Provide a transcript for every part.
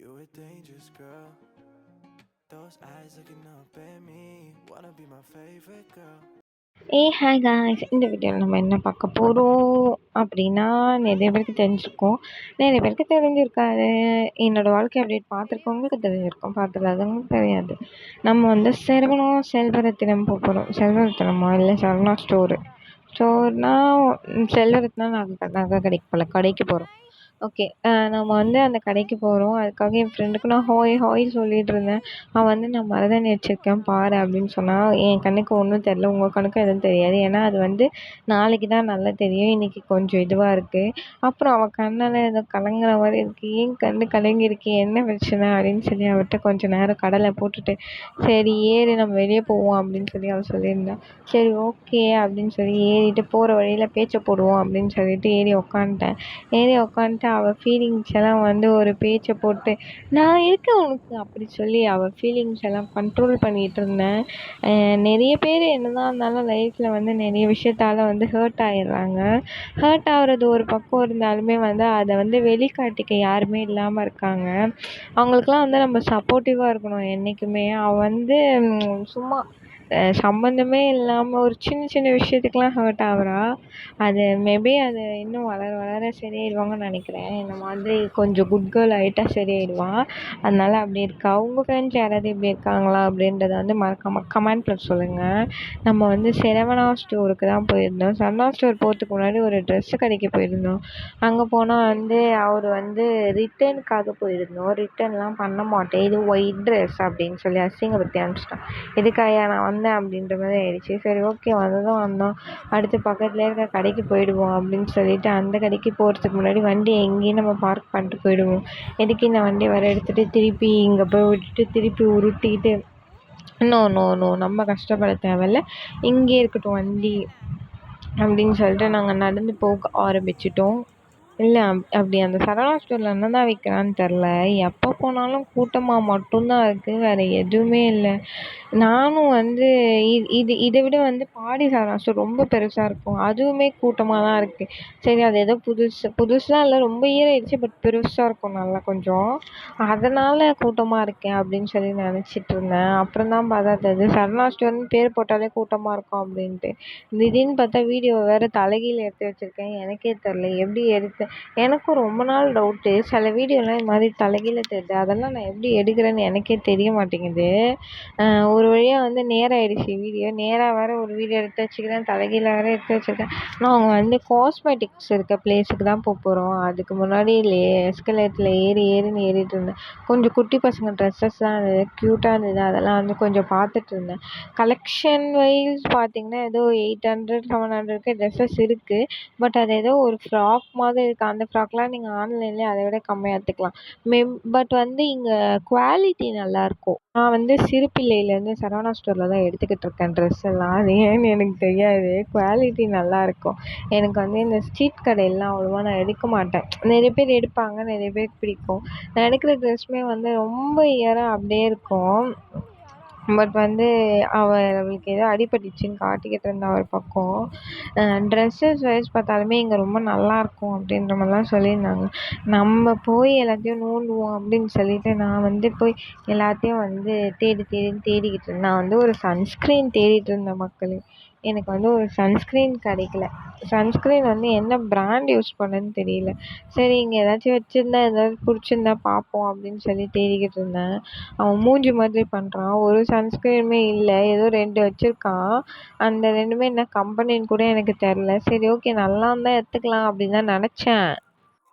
You a dangerous girl. Those eyes looking up at me. Wanna be my favorite girl. Hi guys, இந்த வீடியோவில் நம்ம என்ன பார்க்க போகிறோம் அப்படின்னா, நிறைய பேருக்கு தெரிஞ்சிருக்கும், நிறைய பேருக்கு தெரிஞ்சிருக்காது. என்னோடய வாழ்க்கை அப்டேட் பார்த்துருக்கவங்களுக்கு தெரிஞ்சிருக்கும், பார்த்துக்காதவங்களுக்கு தெரியாது. நம்ம வந்து செல்வரத்தினம் போகிறோம். செல்வரத்தினமா இல்லை சரவணா ஸ்டோர்னால் செல்வரத்தினம் நகை கடைக்கு போகல, கடைக்கு போகிறோம். ஓகே. நம்ம வந்து அந்த கடைக்கு போகிறோம். அதுக்காக என் ஃப்ரெண்டுக்கு நான் ஹாய் சொல்லிட்டு இருந்தேன். அவன் வந்து நான் மருதாணி வச்சுருக்கேன் பாரு அப்படின்னு சொன்னான். என் கண்ணுக்கு ஒன்றும் தெரில, உங்கள் கண்ணுக்கும் எதுவும் தெரியாது. ஏன்னா அது வந்து நாளைக்கு தான் நல்லா தெரியும், இன்றைக்கி கொஞ்சம் இதுவாக இருக்குது. அப்புறம் அவள் கண்ணால் ஏதோ கலங்குற மாதிரி இருக்குது. ஏன் கண்ணு கலங்கிருக்கு, என்ன பிரச்சனை அப்படின்னு சொல்லி அவர்கிட்ட கொஞ்சம் நேரம் கடலை போட்டுட்டு, சரி ஏறி நம்ம வெளியே போவோம் அப்படின்னு சொல்லி அவள் சொல்லியிருந்தான். சரி ஓகே அப்படின்னு சொல்லி ஏறிட்டு போகிற வழியில் பேச்சை போடுவோம் அப்படின்னு சொல்லிட்டு ஏறி உட்காந்துட்டு அவள் ஃபீலிங்ஸ் எல்லாம் வந்து ஒரு பேச்சை போட்டு, நான் இருக்கேன் உனக்கு அப்படி சொல்லி அவள் ஃபீலிங்ஸ் எல்லாம் கண்ட்ரோல் பண்ணிகிட்டு இருந்தேன். நிறைய பேர் என்னதான் இருந்தாலும் லைஃப்பில் வந்து நிறைய விஷயத்தால் வந்து ஹர்ட் ஆகிடுறாங்க. ஹர்ட் ஆகுறது ஒரு பக்கம் இருந்தாலுமே வந்து அதை வந்து வெளிக்காட்டிக்க யாருமே இல்லாமல் இருக்காங்க. அவங்களுக்கெல்லாம் வந்து நம்ம சப்போர்ட்டிவாக இருக்கணும் என்றைக்குமே. அவள் வந்து சும்மா சம்மந்தமே இல்லாமல் ஒரு சின்ன சின்ன விஷயத்துக்கெலாம் ஹர்ட் ஆகுறா. அது மேபி அது இன்னும் வளர வளர சரியாயிடுவாங்கன்னு நினைக்கிறேன். இந்த மாதிரி கொஞ்சம் குட் கேர்ள் ஆகிட்டா சரியாயிடுவான். அதனால் அப்படி இருக்கா. உங்கள் ஃப்ரெண்ட்ஸ் யாராவது இப்படி இருக்காங்களா அப்படின்றத வந்து மறக்காமல் கமெண்ட்டில் சொல்லுங்கள். நம்ம வந்து சரவணா ஸ்டோருக்கு தான் போயிருந்தோம். சரவணா ஸ்டோர் போகிறதுக்கு முன்னாடி ஒரு ட்ரெஸ்ஸு கடைக்கு போயிருந்தோம். அங்கே போனால் வந்து அவர் வந்து ரிட்டர்னுக்காக போயிருந்தோம். ரிட்டர்ன்லாம் பண்ண மாட்டேன், இது ஒயிட் ட்ரெஸ் அப்படின்னு சொல்லி அசிங்கப்படுத்தி அனுப்பிச்சிட்டான். இதுக்காயா நான் வந்தேன் அப்படின்ற மாதிரி ஆயிடுச்சு. சரி ஓகே, வந்தோம். அடுத்து பக்கத்துலேயே இருக்க கடைக்கு போயிடுவோம் அப்படின்னு சொல்லிட்டு அந்த கடைக்கு போகிறதுக்கு முன்னாடி வண்டி எங்கேயும் நம்ம பார்க் பண்ணிட்டு போயிடுவோம். எதுக்கு இந்த வண்டி வர எடுத்துகிட்டு திருப்பி இங்கே போய் விட்டுட்டு திருப்பி உருட்டிக்கிட்டு, நோ நம்ம கஷ்டப்பட தேவையில்ல, இங்கே இருக்கட்டும் வண்டி அப்படின்னு சொல்லிட்டு நாங்கள் நடந்து போக ஆரம்பிச்சிட்டோம். இல்லை அப்படி அந்த சரவணா ஸ்டோரில் என்ன தான் விற்கிறான்னு தெரில. எப்போ போனாலும் கூட்டமாக மட்டும்தான் இருக்குது, வேறு எதுவுமே இல்லை. நானும் வந்து இதை விட வந்து பாடி சரவணா ஸ்டோர் ரொம்ப பெருசாக இருக்கும், அதுவுமே கூட்டமாக தான் இருக்குது. சரி அது ஏதோ புதுசாக இல்லை, ரொம்ப இயர் ஆயிடுச்சு, பட் பெருசாக இருக்கும் நல்லா கொஞ்சம், அதனால் கூட்டமாக இருக்கேன் அப்படின்னு சொல்லி நினச்சிட்டு இருந்தேன். அப்புறம் தான் பார்த்தா தெரியுது சரவணா ஸ்டோர்னு பேர் போட்டாலே கூட்டமாக இருக்கும் அப்படின்ட்டு. திடீர்னு பார்த்தா வீடியோ வேறு தலைகீழ எடுத்து வச்சுருக்கேன். எனக்கே தெரில எப்படி எடுத்தேன். எனக்கும் ரொம்ப நாள் டவுட்டு, சில வீடியோலாம் இது மாதிரி தலைகீழ தெரியுது, அதெல்லாம் நான் எப்படி எடுக்கிறேன்னு எனக்கே தெரிய மாட்டேங்குது. ஒரு வழியாக வந்து நேரம் ஆயிடுச்சு, வீடியோ நேராக வேறு ஒரு வீடியோ எடுத்து வச்சுக்கிறேன், தலைகீழ வேறு எடுத்து வச்சுருக்கேன். நாங்கள் வந்து காஸ்மெட்டிக்ஸ் இருக்க பிளேஸுக்கு தான் போகிறோம். அதுக்கு முன்னாடி எஸ்கலேட்டரில் ஏறின்னு ஏறிட்டு இருந்தேன். கொஞ்சம் குட்டி பசங்க ட்ரெஸ்ஸஸ்லாம் இருந்தது, க்யூட்டாக இருந்தது, அதெல்லாம் வந்து கொஞ்சம் பார்த்துட்டு இருந்தேன். கலெக்ஷன் வைஸ் பார்த்திங்கன்னா ஏதோ 800 700க்கு ட்ரெஸ்ஸஸ் இருக்குது. பட் அது ஏதோ ஒரு ஃப்ராக் மாதிரி இருக்குது. அந்த ஃப்ராக்லாம் நீங்கள் ஆன்லைன்லேயே அதை விட கம்மியாக எடுத்துக்கலாம். பட் வந்து இங்கே குவாலிட்டி நல்லாயிருக்கும். நான் வந்து சிறுபிள்ளையிலேருந்து சரவணா ஸ்டோரில் தான் எடுத்துக்கிட்டு இருக்கேன் ட்ரெஸ் எல்லாம். அது ஏன்னு எனக்கு தெரியாது, குவாலிட்டி நல்லாயிருக்கும். எனக்கு வந்து இந்த ஸ்ட்ரீட் கடையெல்லாம் அவ்வளோவா நான் எடுக்க மாட்டேன். நிறைய பேர் எடுப்பாங்க, நிறைய பேருக்கு பிடிக்கும். நான் எடுக்கிற ட்ரெஸ்ஸுமே வந்து ரொம்ப இயராக அப்படியே இருக்கும். பட் வந்து அவளுக்கு ஏதோ அடிபட்டுச்சுன்னு காட்டிக்கிட்டு இருந்தா ஒரு பக்கம். ட்ரெஸ்ஸஸ் வைஸ் பார்த்தாலுமே இங்கே ரொம்ப நல்லாயிருக்கும் அப்படின்ற மாதிரிலாம் சொல்லியிருந்தாங்க. நம்ம போய் எல்லாத்தையும் நோண்டுவோம் அப்படின்னு சொல்லிட்டு நான் வந்து போய் எல்லாத்தையும் வந்து தேடிக்கிட்டு இருந்தேன். நான் வந்து ஒரு சன்ஸ்க்ரீன் தேடிட்டு இருந்தேன் மக்களே. எனக்கு வந்து ஒரு சன்ஸ்க்ரீன் கிடைக்கல. சன்ஸ்க்ரீன் வந்து என்ன ப்ராண்ட் யூஸ் பண்ணேன்னு தெரியல. சரி இங்கே ஏதாச்சும் வச்சுருந்தா ஏதாவது பிடிச்சிருந்தா பார்ப்போம் அப்படின்னு சொல்லி தேடிக்கிட்டு இருந்தேன். அவன் மூஞ்சி மாதிரி பண்ணுறான், ஒரு சன்ஸ்க்ரீனுமே இல்லை, ஏதோ 2 வச்சுருக்கான். அந்த 2மே என்ன கம்பெனின்னு கூட எனக்கு தெரில. சரி ஓகே, நல்லா இருந்தால் எடுத்துக்கலாம் அப்படின்னு தான் நினச்சேன்.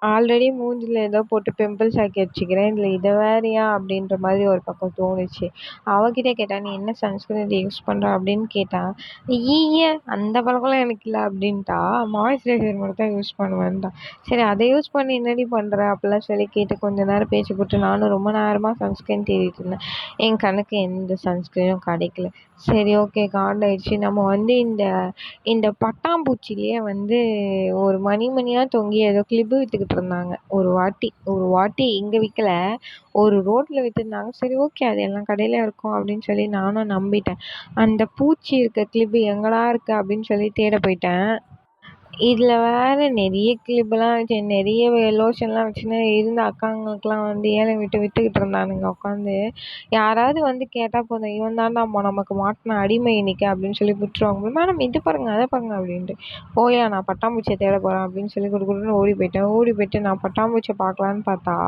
ஆல்ரெடி மூஞ்சில் ஏதோ போட்டு பிம்பிள்ஸ் ஆக்கி வச்சுக்கிறேன், இதில் இதை வேறையா அப்படின்ற மாதிரி ஒரு பக்கம் தோணுச்சு. அவகிட்ட கேட்டால் நீ என்ன சன்ஸ்க்ரீன் யூஸ் பண்ணுற அப்படின்னு கேட்டால், ஈய அந்த பழக்கம்லாம் எனக்கு இல்லை அப்படின்ட்டா. மாய்ஸ்சரைசர் மட்டும் தான் யூஸ் பண்ணுவேன்ட்டா. சரி அதை யூஸ் பண்ணி என்னடி பண்ணுற அப்படிலாம் சொல்லி கேட்டு கொஞ்சம் நேரம் பேச்சு போட்டு நானும் ரொம்ப நேரமாக சன்ஸ்க்ரீன் தேடிட்டு இருந்தேன். என் கண்ணுக்கு எந்த சன்ஸ்க்ரீனும் கிடைக்கல. சரி ஓகே, காண்டாயிடுச்சு. நம்ம வந்து இந்த பட்டாம்பூச்சிலேயே வந்து ஒரு மணியாக தொங்கி ஏதோ கிளிப்பு விற்றுக்கிட்டு இருந்தாங்க. ஒரு வாட்டி இங்கே விற்கல, ஒரு ரோட்டில் விற்றுருந்தாங்க. சரி ஓகே, அது எல்லா கடையிலையும் இருக்கும் அப்படின்னு சொல்லி நானும் நம்பிட்டேன். அந்த பூச்சி இருக்க கிளிப்பு எங்கடா இருக்குது அப்படின்னு சொல்லி தேட போயிட்டேன். இதில் வேறு நிறைய கிளிப்லாம் வச்சு நிறைய லோஷன்லாம் வச்சுன்னு இருந்த அக்காங்களுக்கெலாம் வந்து ஏழை விட்டுக்கிட்டு இருந்தானுங்க உட்காந்து. யாராவது வந்து கேட்டால் போதும், இவன் தான்டா நமக்கு மாட்டின அடிமை இன்னைக்கு அப்படின்னு சொல்லி விட்டுருவாங்க. மேடம் இது பாருங்க அதை பாருங்க அப்படின்ட்டு. போயா நான் பட்டாம்பூச்சியை தேட போகிறேன் அப்படின்னு சொல்லி கொடுக்குறேன்னு ஓடி போயிட்டு நான் பட்டாம்பூச்சியை பார்க்கலான்னு பார்த்தா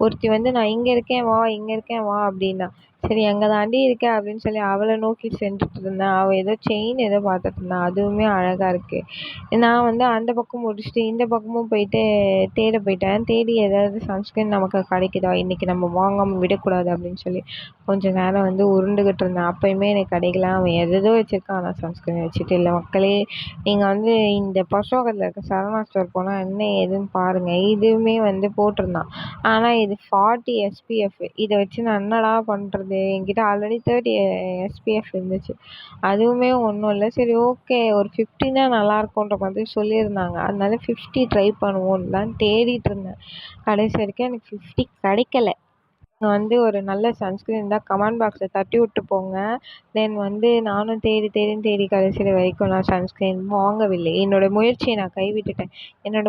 ஒருத்தி வந்து நான் இங்கே இருக்கேன் வா அப்படின்னா. சரி அங்கே தாண்டி இருக்கேன் அப்படின்னு சொல்லி அவளை நோக்கி சென்றுட்டு இருந்தேன். அவள் ஏதோ செயின் ஏதோ பார்த்துட்டு இருந்தான், அதுவுமே அழகாக இருக்குது. நான் வந்து அந்த பக்கம் முடிச்சுட்டு இந்த பக்கமும் போயிட்டு தேட போயிட்டேன். தேடி ஏதாவது சன்ஸ்கிரீன் நமக்கு கிடைக்குதா, இன்றைக்கி நம்ம வாங்காமல் விடக்கூடாது அப்படின்னு சொல்லி கொஞ்சம் நேரம் வந்து உருண்டுக்கிட்டு இருந்தேன். அப்போயுமே எனக்கு கிடைக்கல. அவன் எதோ வச்சுருக்கான், ஆனால் சன்ஸ்கிரீன் வச்சுட்டு இல்லை. மக்களே, நீங்கள் வந்து இந்த பசோகத்தில் இருக்க சரவணா ஸ்டோர் போனால் என்ன ஏதுன்னு பாருங்கள். இதுவுமே வந்து போட்டிருந்தான், ஆனால் இது 40 SPF. இதை வச்சு நான் என்னடா பண்ணுறது? என்கிட்ட ஆல்ரெடி 30 SPF இருந்துச்சு, அதுவுமே ஒன்றும் இல்லை. சரி ஓகே, ஒரு 50 தான் நல்லாயிருக்குன்ற மாதிரி சொல்லியிருந்தாங்க, அதனால 50 ட்ரை பண்ணுவோன்னு தான் தேடிட்டு இருந்தேன். கடைசி வரைக்கும் எனக்கு 50 கிடைக்கல. வந்து ஒரு நல்ல சன்ஸ்கிரீன் இருந்தால் கமெண்ட் பாக்ஸில் தட்டி விட்டு போங்க. தென் வந்து நானும் தேடி கடைசியில் வரைக்கும் நான் சன்ஸ்கிரீன் வாங்கவில்லை. என்னோடய முயற்சியை நான் கைவிட்டுட்டேன்.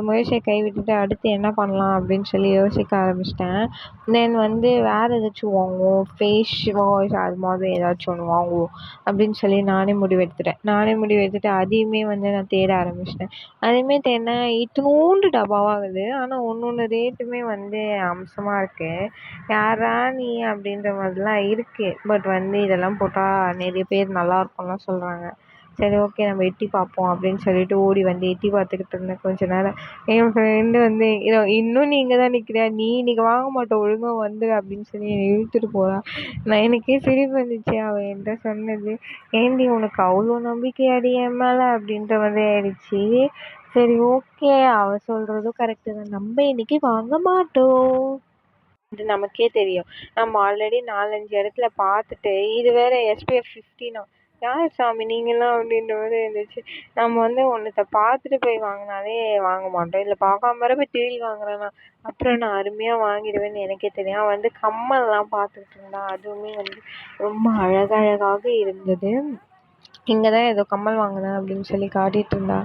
முயற்சியை கைவிட்டுட்டு அடுத்து என்ன பண்ணலாம் அப்படின்னு சொல்லி யோசிக்க ஆரம்பிச்சிட்டேன். தென் வந்து வேறு ஏதாச்சும் வாங்குவோம், ஃபேஸ் வாஷ் அது மாதிரி ஏதாச்சும் ஒன்று வாங்குவோம் அப்படின்னு சொல்லி நானே முடிவெடுத்துட்டு அதையுமே வந்து நான் தேட ஆரம்பிச்சிட்டேன். அதையுமே தேடினா இத்தினூண்டு டப்பாவாகுது, ஆனால் ஒன்று ரேட்டுமே வந்து அம்சமாக இருக்குது. யாரா நீ அப்படின்ற மாதிரிலாம் இருக்குது. பட் வந்து இதெல்லாம் போட்டால் நிறைய பேர் நல்லாயிருக்கும்லாம் சொல்கிறாங்க. சரி ஓகே, நம்ம எட்டி பார்ப்போம் அப்படின்னு சொல்லிட்டு ஓடி வந்து எட்டி பார்த்துக்கிட்டு இருந்தேன் கொஞ்ச நேரம். என் ஃப்ரெண்டு வந்து இன்னும் நீ இங்கே தான் நிற்கிறியா, நீ இன்னைக்கு வாங்க மாட்டோம், ஒழுங்காக வந்துடு அப்படின்னு சொல்லி என்னை இழுத்துட்டு போகிறான். நான் எனக்கே சிரிப்பு வந்துச்சு அவன் என்கிட்ட சொன்னது. ஏண்டி உனக்கு அவ்வளோ நம்பிக்கையாடி என் மேலே அப்படின்ற மாதிரி ஆயிடுச்சு. சரி ஓகே, அவள் சொல்கிறதும் கரெக்டு தான், நம்ம இன்னைக்கு வாங்க மாட்டோம் இது நமக்கே தெரியும். நம்ம ஆல்ரெடி 4-5 இடத்துல பார்த்துட்டு இது வேற SPF 50 யார் சாமி நீங்களாம் அப்படின்ற மாதிரி இருந்துச்சு. நம்ம வந்து ஒன்றத்தை பார்த்துட்டு போய் வாங்கினாலே வாங்க மாட்டோம், இல்லை பார்க்காம வர போய் தேடி வாங்குறேன்னா அப்புறம் நான் அருமையாக வாங்கிடுவேன்னு எனக்கே தெரியும். அவன் வந்து கம்மல்லாம் பார்த்துக்கிட்டு இருந்தான், அதுவுமே வந்து ரொம்ப அழகழகாக இருந்தது. இங்கே தான் ஏதோ கம்மல் வாங்கினேன் அப்படின்னு சொல்லி காட்டிகிட்டு இருந்தா.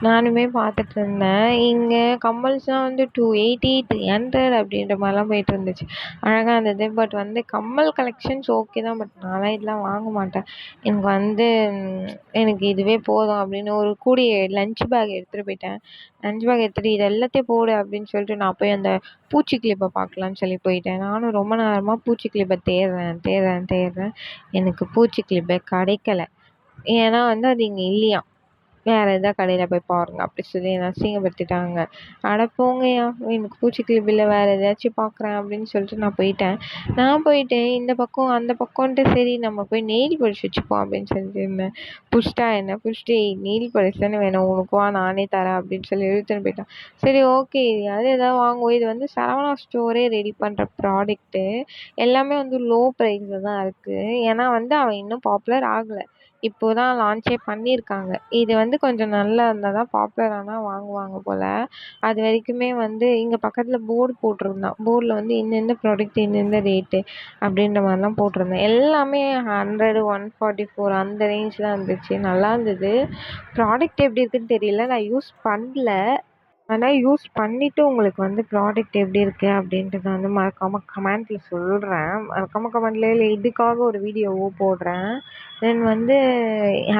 நானுமே பார்த்துட்டு இருந்தேன். இங்கே கம்மல்ஸ்லாம் வந்து 280 300 அப்படின்ற மாதிரிலாம் போயிட்டு இருந்துச்சு. அழகாக இருந்தது. பட் வந்து கம்மல் கலெக்ஷன்ஸ் ஓகே தான், பட் நான்லாம் இதெல்லாம் வாங்க மாட்டேன். எனக்கு வந்து எனக்கு இதுவே போதும் அப்படின்னு ஒரு கூடிய லஞ்ச் பேக் எடுத்துகிட்டு போயிட்டேன். லஞ்ச் பேக் எடுத்துகிட்டு இது எல்லாத்தையும் போடு அப்படின்னு சொல்லிட்டு நான் போய் அந்த பூச்சி கிளிப்பை பார்க்கலான்னு சொல்லி போயிட்டேன். நானும் ரொம்ப நேரமாக பூச்சி கிளிப்பை தேடுறேன். எனக்கு பூச்சி கிளிப்பை கிடைக்கல. ஏன்னா வந்து அது இங்கே இல்லையாம், வேறு எதாவது கடையில் போய் பாருங்க அப்படி சொல்லி என்னை அசிங்கப்படுத்திட்டாங்க. அட போங்கய்யா, எனக்கு பூச்சிக்கிளி இல்லை, வேறு எதாச்சும் பார்க்குறேன் அப்படின்னு சொல்லிட்டு நான் போயிட்டு இந்த பக்கம் அந்த பக்கம்ன்ட்டு சரி நம்ம போய் நெயில் பாலிஷ் வச்சுப்போம் அப்படின்னு சொல்லிட்டு இருந்தேன். புடிச்சிட்டு நெயில் பாலிஷ் தானே வேணும் உனக்கு, வா நானே தரேன் அப்படின்னு சொல்லி இழுத்துன்னு போயிட்டான். சரி ஓகே, அது எதாவது வாங்குவோம். இது வந்து சரவணா ஸ்டோரே ரெடி பண்ணுற ப்ராடக்ட்டு, எல்லாமே வந்து லோ ப்ரைஸில் தான் இருக்குது. ஏன்னா வந்து அவன் இன்னும் பாப்புலர் ஆகலை, இப்போ தான் லான்ச்சே பண்ணியிருக்காங்க. இது வந்து கொஞ்சம் நல்லா இருந்தால் தான் பாப்புலர் ஆனால் வாங்குவாங்க போல். அது வரைக்குமே வந்து இங்கே பக்கத்தில் போர்டு போட்டிருந்தான். போர்டில் வந்து இந்த ப்ராடக்ட் இந்த ரேட்டு அப்படின்ற மாதிரிலாம் போட்டிருந்தேன். எல்லாமே 100 144 அந்த ரேஞ்ச் தான் இருந்துச்சு. நல்லா இருந்தது. ப்ராடக்ட் எப்படி இருக்குன்னு தெரியல, நான் யூஸ் பண்ணல. ஆனால் யூஸ் பண்ணிவிட்டு உங்களுக்கு வந்து ப்ராடக்ட் எப்படி இருக்குது அப்படின்றத வந்து மறக்காமல் கமெண்ட்டில் சொல்கிறேன். மறக்காமல் கமெண்ட்டில் இல்லை இதுக்காக ஒரு வீடியோவோ போடுறேன். தென் வந்து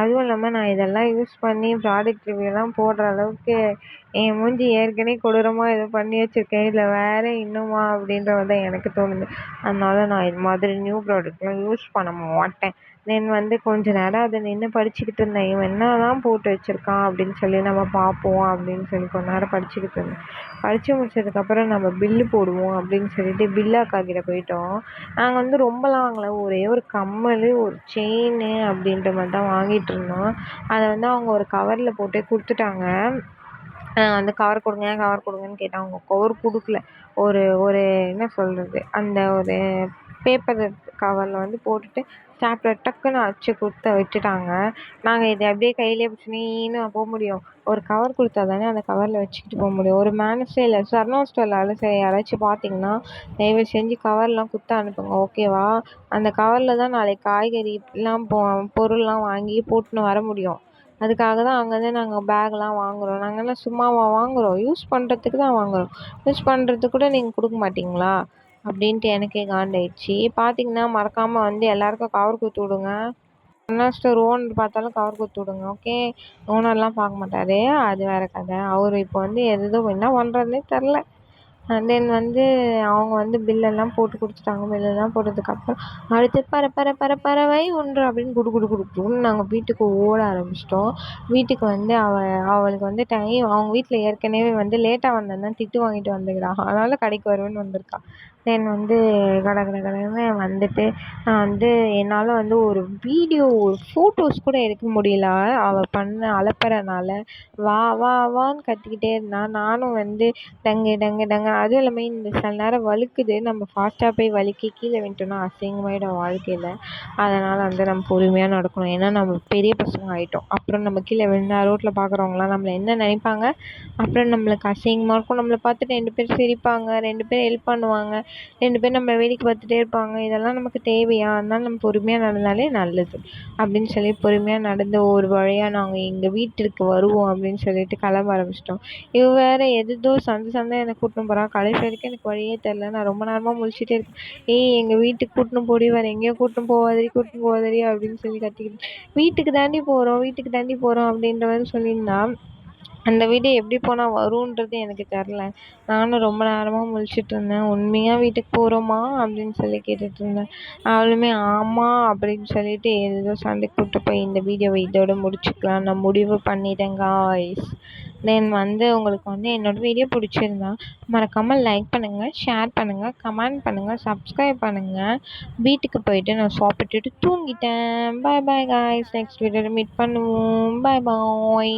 அதுவும் இல்லாமல் நான் இதெல்லாம் யூஸ் பண்ணி ப்ராடக்ட் ரிவ்யூலாம் போடுற அளவுக்கு என் மூஞ்சி ஏற்கனவே கொடூரமாக ஏதோ பண்ணி வச்சுருக்கேன், இல்லை வேறு இன்னுமா அப்படின்றது தான் எனக்கு தோணுது. அதனால நான் இது மாதிரி நியூ ப்ராடக்ட்லாம் யூஸ் பண்ண மாட்டேன். தென் வந்து கொஞ்ச நேரம் அதை நின்று படிச்சுக்கிட்டு இருந்தேன். இவன் என்ன தான் போட்டு வச்சுருக்கான் அப்படின்னு சொல்லி நம்ம பார்ப்போம் அப்படின்னு சொல்லி கொஞ்ச நேரம் படிச்சுக்கிட்டு இருந்தேன். படித்து முடிச்சதுக்கப்புறம் நம்ம பில்லு போடுவோம் அப்படின்னு சொல்லிட்டு பில்லு அக்கா கிட்ட போயிட்டோம். நாங்கள் வந்து ரொம்பலாம் வாங்கலை, ஒரே ஒரு கம்மல் ஒரு செயின் அப்படின்ற மாதிரி தான் வாங்கிட்டு இருந்தோம். அதை வந்து அவங்க ஒரு கவரில் போட்டு கொடுத்துட்டாங்க. வந்து கவர் கொடுங்கன்னு கேட்டேன். அவங்க கவர் கொடுக்கல. ஒரு என்ன சொல்கிறது, அந்த ஒரு பேப்பர் கவரில் வந்து போட்டுட்டு ஸ்டாப்லர் டக்குன்னு அடிச்சு கொடுத்து விட்டுட்டாங்க. நாங்கள் இதை அப்படியே கையிலே பிடிச்சின்னு போக முடியும், ஒரு கவர் கொடுத்தா தானே அந்த கவரில் வச்சுக்கிட்டு போக முடியும். ஒரு மேனஸே இல்லை. சரவணா ஸ்டோரில் சரி யாராச்சும் பார்த்தீங்கன்னா தயவு செஞ்சு கவர்லாம் கொடுத்து அனுப்புங்க, ஓகேவா? அந்த கவரில் தான் நாளைக்கு காய்கறிலாம் பொருள்லாம் வாங்கி போட்டுன்னு வர முடியும். அதுக்காக தான் அங்கேருந்து நாங்கள் பேக்லாம் வாங்குகிறோம். நாங்கள்லாம் சும்மாவா வாங்குகிறோம், யூஸ் பண்ணுறதுக்கு தான் வாங்குகிறோம். யூஸ் பண்ணுறதுக்கு கூட நீங்கள் கொடுக்க மாட்டீங்களா அப்படின்ட்டு எனக்கே காண்டாயிடுச்சு. பார்த்தீங்கன்னா மறக்காமல் வந்து எல்லாருக்கும் கவர் குடுத்து விடுங்க. அண்ணா ஸ்டோர் ஓனர் பார்த்தாலும் கவர் குடுத்து விடுங்க. ஓகே, ஓனர்லாம் பார்க்க மாட்டார், அது வேறு கதை. அவர் இப்போ வந்து என்ன பண்ணுறதுனே தெரில. தென் வந்து அவங்க வந்து பில்லெல்லாம் போட்டு கொடுத்துட்டாங்க. பில்லெல்லாம் போட்டதுக்கப்புறம் அடுத்து பறவை ஒன்று அப்படின்னு குடு குடு குடுன்னு நாங்கள் வீட்டுக்கு ஓட ஆரம்பிச்சிட்டோம். வீட்டுக்கு வந்து அவளுக்கு வந்து அவங்க வீட்டில் ஏற்கனவே வந்து லேட்டாக வந்தேன் திட்டு வாங்கிட்டு வந்துக்கிறா. அதனால் கடைக்கு வருவேன்னு வந்திருக்கா. தென் வந்து கடன்னு வந்துட்டு நான் வந்து என்னால் வந்து ஒரு வீடியோ ஒரு ஃபோட்டோஸ் கூட எடுக்க முடியல. அவள் பண்ண அலப்பறனால வா வா வான்னு கத்திக்கிட்டே இருந்தாள். நானும் வந்து டங்கு டங்கு டங்கு அதுவும் இல்லாமல் இந்த சில நேரம் வழுக்குது. நம்ம ஃபாஸ்ட்டாக போய் வழுக்கி கீழே விட்டோம்னா அசிங்கமாயிடும் வாழ்க்கையில். அதனால் வந்து நம்ம பொறுமையாக நடக்கணும். ஏன்னா நம்ம பெரிய பசங்க ஆகிட்டோம். அப்புறம் நம்ம கீழே விழுந்தா ரோட்டில் பார்க்குறவங்களாம் நம்மளை என்ன நினைப்பாங்க? அப்புறம் நம்மளுக்கு அசிங்கமாக இருக்கும். நம்மளை பார்த்துட்டு 2 பேர் சிரிப்பாங்க, 2 பேர் ஹெல்ப் பண்ணுவாங்க, 2 பேர் நம்மளை வேடிக்கை பார்த்துட்டே இருப்பாங்க. இதெல்லாம் நமக்கு தேவையா? அதனால நம்ம பொறுமையாக நடந்தாலே நல்லது அப்படின்னு சொல்லி பொறுமையாக நடந்து ஒரு வழியாக நாங்கள் எங்கள் வீட்டிற்கு வருவோம் அப்படின்னு சொல்லிட்டு கிளம்ப ஆரம்பிச்சிட்டோம். இவ வேறு எதோ சந்தை என்னை கூட்டின்னு போகிறான். கடைசி வரைக்கும் எனக்கு வழியே தெரில. நான் ரொம்ப நேரமாக முழிச்சிட்டே இருக்கேன். எங்கள் வீட்டுக்கு கூட்டின்னு போடி, வேறு எங்கேயோ கூட்டின்னு போகாதடி அப்படின்னு சொல்லி கத்திக்கிட்டு வீட்டுக்கு தாண்டி போகிறோம் அப்படின்ற மாதிரி சொல்லியிருந்தா. அந்த வீடு எப்படி போனால் வரும்ன்றது எனக்கு தெரில. நானும் ரொம்ப நேரமாக முழிச்சிட்ருந்தேன். உண்மையாக வீட்டுக்கு போகிறோமா அப்படின்னு சொல்லி கேட்டுட்ருந்தேன். அவளுமே ஆமாம் அப்படின்னு சொல்லிட்டு ஏதோ சண்டைக்கு கூப்பிட்டு போய் இந்த வீடியோவை இதோட முடிச்சுக்கலாம் நான் முடிவு பண்ணிட்டேன் காய்ஸ். தென் வந்து உங்களுக்கு வந்து என்னோடய வீடியோ பிடிச்சிருந்தா மறக்காமல் லைக் பண்ணுங்கள், ஷேர் பண்ணுங்கள், கமெண்ட் பண்ணுங்கள், சப்ஸ்கிரைப் பண்ணுங்கள். வீட்டுக்கு போயிட்டு நான் சாப்பிட்டுட்டு தூங்கிட்டேன். பாய் பாய் காய்ஸ். நெக்ஸ்ட் வீடியோவில் மீட் பண்ணுவோம். பாய் பாய்.